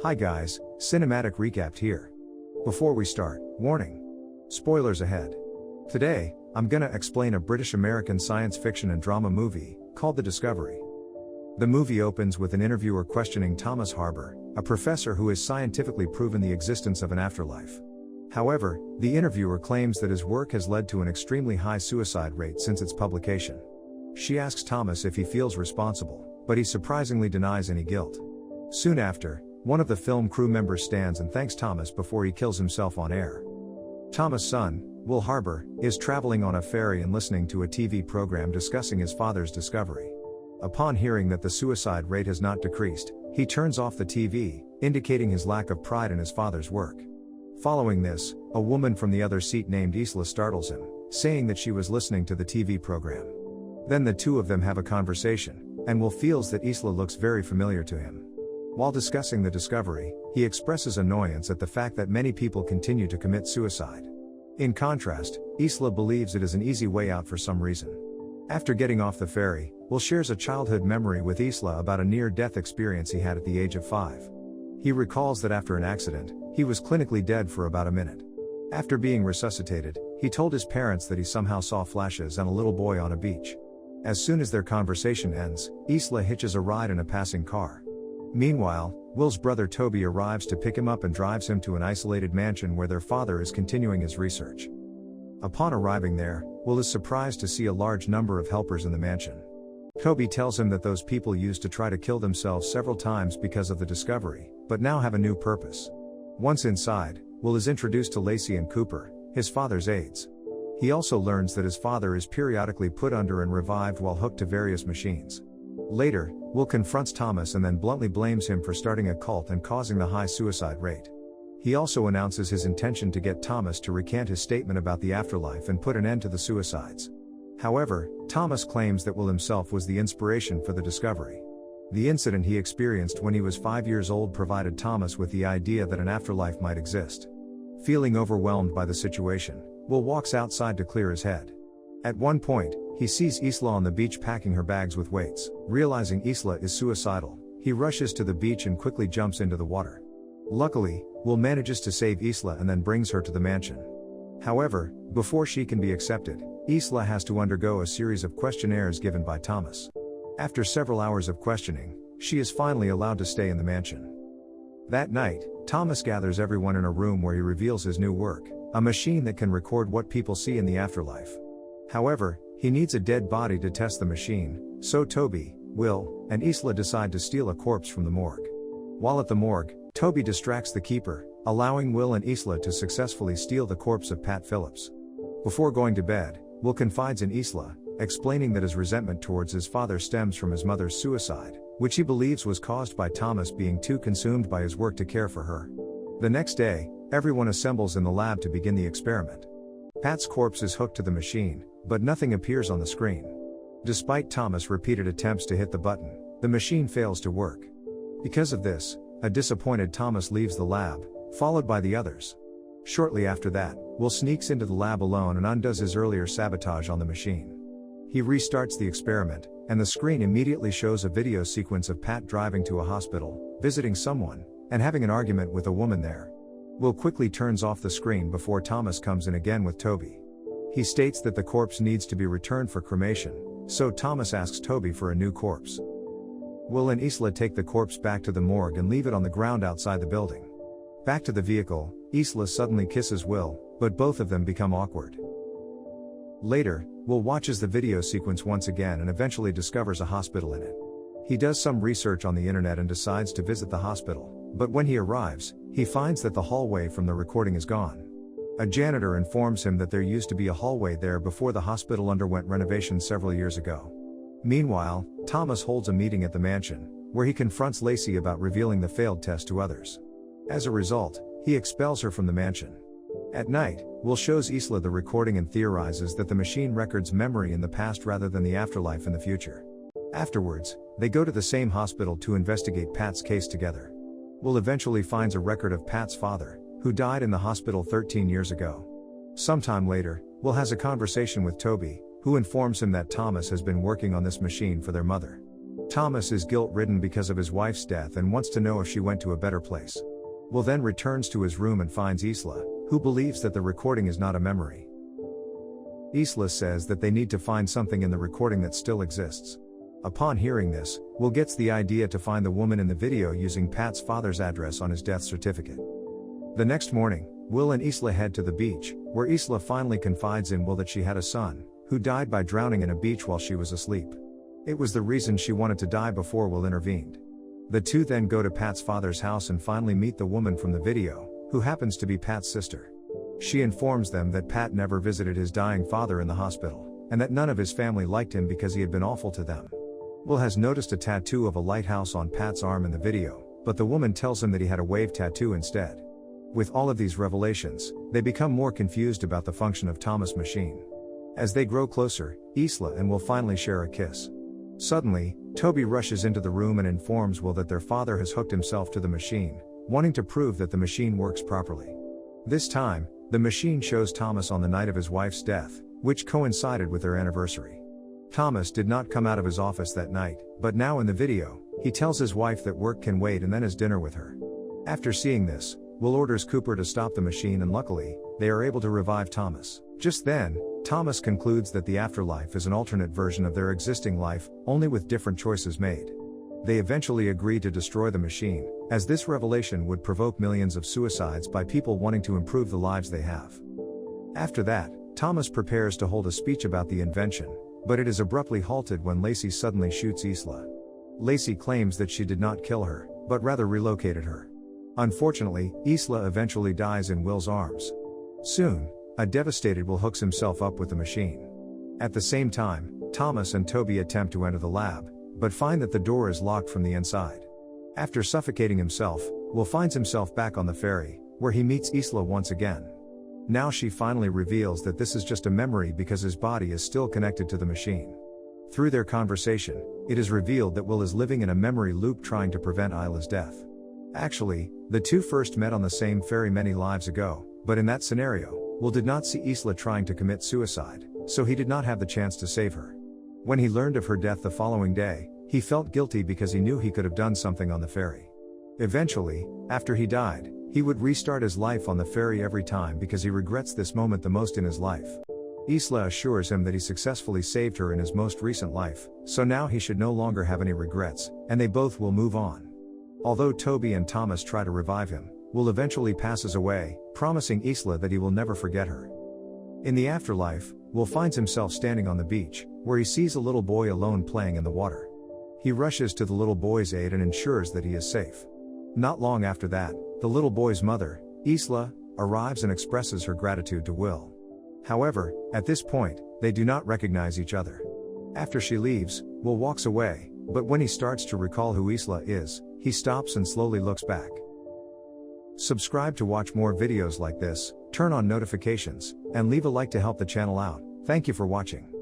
Hi guys, cinematic recap here. Before we start, warning. Spoilers ahead. Today, I'm gonna explain a British-American science fiction and drama movie, called The Discovery. The movie opens with an interviewer questioning Thomas Harbour, a professor who has scientifically proven the existence of an afterlife. However, the interviewer claims that his work has led to an extremely high suicide rate since its publication. She asks Thomas if he feels responsible, but he surprisingly denies any guilt. Soon after, one of the film crew members stands and thanks Thomas before he kills himself on air. Thomas' son, Will Harbour, is traveling on a ferry and listening to a TV program discussing his father's discovery. Upon hearing that the suicide rate has not decreased, he turns off the TV, indicating his lack of pride in his father's work. Following this, a woman from the other seat named Isla startles him, saying that she was listening to the TV program. Then the two of them have a conversation, and Will feels that Isla looks very familiar to him. While discussing the discovery, he expresses annoyance at the fact that many people continue to commit suicide. In contrast, Isla believes it is an easy way out for some reason. After getting off the ferry, Will shares a childhood memory with Isla about a near-death experience he had at the age of 5. He recalls that after an accident, he was clinically dead for about a minute. After being resuscitated, he told his parents that he somehow saw flashes and a little boy on a beach. As soon as their conversation ends, Isla hitches a ride in a passing car. Meanwhile, Will's brother Toby arrives to pick him up and drives him to an isolated mansion where their father is continuing his research. Upon arriving there, Will is surprised to see a large number of helpers in the mansion. Toby tells him that those people used to try to kill themselves several times because of the discovery, but now have a new purpose. Once inside, Will is introduced to Lacey and Cooper, his father's aides. He also learns that his father is periodically put under and revived while hooked to various machines. Later, Will confronts Thomas and then bluntly blames him for starting a cult and causing the high suicide rate. He also announces his intention to get Thomas to recant his statement about the afterlife and put an end to the suicides. However, Thomas claims that Will himself was the inspiration for the discovery. The incident he experienced when he was 5 years old provided Thomas with the idea that an afterlife might exist. Feeling overwhelmed by the situation, Will walks outside to clear his head. At one point, he sees Isla on the beach packing her bags with weights. Realizing Isla is suicidal, he rushes to the beach and quickly jumps into the water. Luckily, Will manages to save Isla and then brings her to the mansion. However, before she can be accepted, Isla has to undergo a series of questionnaires given by Thomas. After several hours of questioning, she is finally allowed to stay in the mansion. That night, Thomas gathers everyone in a room where he reveals his new work, a machine that can record what people see in the afterlife. However, he needs a dead body to test the machine, so Toby, Will, and Isla decide to steal a corpse from the morgue. While at the morgue, Toby distracts the keeper, allowing Will and Isla to successfully steal the corpse of Pat Phillips. Before going to bed, Will confides in Isla, explaining that his resentment towards his father stems from his mother's suicide, which he believes was caused by Thomas being too consumed by his work to care for her. The next day, everyone assembles in the lab to begin the experiment. Pat's corpse is hooked to the machine, but nothing appears on the screen. Despite Thomas' repeated attempts to hit the button, the machine fails to work. Because of this, a disappointed Thomas leaves the lab, followed by the others. Shortly after that, Will sneaks into the lab alone and undoes his earlier sabotage on the machine. He restarts the experiment, and the screen immediately shows a video sequence of Pat driving to a hospital, visiting someone, and having an argument with a woman there. Will quickly turns off the screen before Thomas comes in again with Toby. He states that the corpse needs to be returned for cremation, so Thomas asks Toby for a new corpse. Will and Isla take the corpse back to the morgue and leave it on the ground outside the building. Back to the vehicle, Isla suddenly kisses Will, but both of them become awkward. Later, Will watches the video sequence once again and eventually discovers a hospital in it. He does some research on the internet and decides to visit the hospital, but when he arrives, he finds that the hallway from the recording is gone. A janitor informs him that there used to be a hallway there before the hospital underwent renovation several years ago. Meanwhile, Thomas holds a meeting at the mansion, where he confronts Lacey about revealing the failed test to others. As a result, he expels her from the mansion. At night, Will shows Isla the recording and theorizes that the machine records memory in the past rather than the afterlife in the future. Afterwards, they go to the same hospital to investigate Pat's case together. Will eventually finds a record of Pat's father, who died in the hospital 13 years ago. Sometime later, Will has a conversation with Toby, who informs him that Thomas has been working on this machine for their mother. Thomas is guilt-ridden because of his wife's death and wants to know if she went to a better place. Will then returns to his room and finds Isla, who believes that the recording is not a memory. Isla says that they need to find something in the recording that still exists. Upon hearing this, Will gets the idea to find the woman in the video using Pat's father's address on his death certificate. The next morning, Will and Isla head to the beach, where Isla finally confides in Will that she had a son, who died by drowning in a beach while she was asleep. It was the reason she wanted to die before Will intervened. The two then go to Pat's father's house and finally meet the woman from the video, who happens to be Pat's sister. She informs them that Pat never visited his dying father in the hospital, and that none of his family liked him because he had been awful to them. Will has noticed a tattoo of a lighthouse on Pat's arm in the video, but the woman tells him that he had a wave tattoo instead. With all of these revelations, they become more confused about the function of Thomas' machine. As they grow closer, Isla and Will finally share a kiss. Suddenly, Toby rushes into the room and informs Will that their father has hooked himself to the machine, wanting to prove that the machine works properly. This time, the machine shows Thomas on the night of his wife's death, which coincided with their anniversary. Thomas did not come out of his office that night, but now in the video, he tells his wife that work can wait and then has dinner with her. After seeing this, Will orders Cooper to stop the machine and luckily, they are able to revive Thomas. Just then, Thomas concludes that the afterlife is an alternate version of their existing life, only with different choices made. They eventually agree to destroy the machine, as this revelation would provoke millions of suicides by people wanting to improve the lives they have. After that, Thomas prepares to hold a speech about the invention, but it is abruptly halted when Lacey suddenly shoots Isla. Lacey claims that she did not kill her, but rather relocated her. Unfortunately, Isla eventually dies in Will's arms. Soon, a devastated Will hooks himself up with the machine. At the same time, Thomas and Toby attempt to enter the lab, but find that the door is locked from the inside. After suffocating himself, Will finds himself back on the ferry, where he meets Isla once again. Now she finally reveals that this is just a memory because his body is still connected to the machine. Through their conversation, it is revealed that Will is living in a memory loop trying to prevent Isla's death. Actually, the two first met on the same ferry many lives ago, but in that scenario, Will did not see Isla trying to commit suicide, so he did not have the chance to save her. When he learned of her death the following day, he felt guilty because he knew he could have done something on the ferry. Eventually, after he died, he would restart his life on the ferry every time because he regrets this moment the most in his life. Isla assures him that he successfully saved her in his most recent life, so now he should no longer have any regrets, and they both will move on. Although Toby and Thomas try to revive him, Will eventually passes away, promising Isla that he will never forget her. In the afterlife, Will finds himself standing on the beach, where he sees a little boy alone playing in the water. He rushes to the little boy's aid and ensures that he is safe. Not long after that, the little boy's mother, Isla, arrives and expresses her gratitude to Will. However, at this point, they do not recognize each other. After she leaves, Will walks away, but when he starts to recall who Isla is, he stops and slowly looks back. Subscribe to watch more videos like this, turn on notifications, and leave a like to help the channel out. Thank you for watching.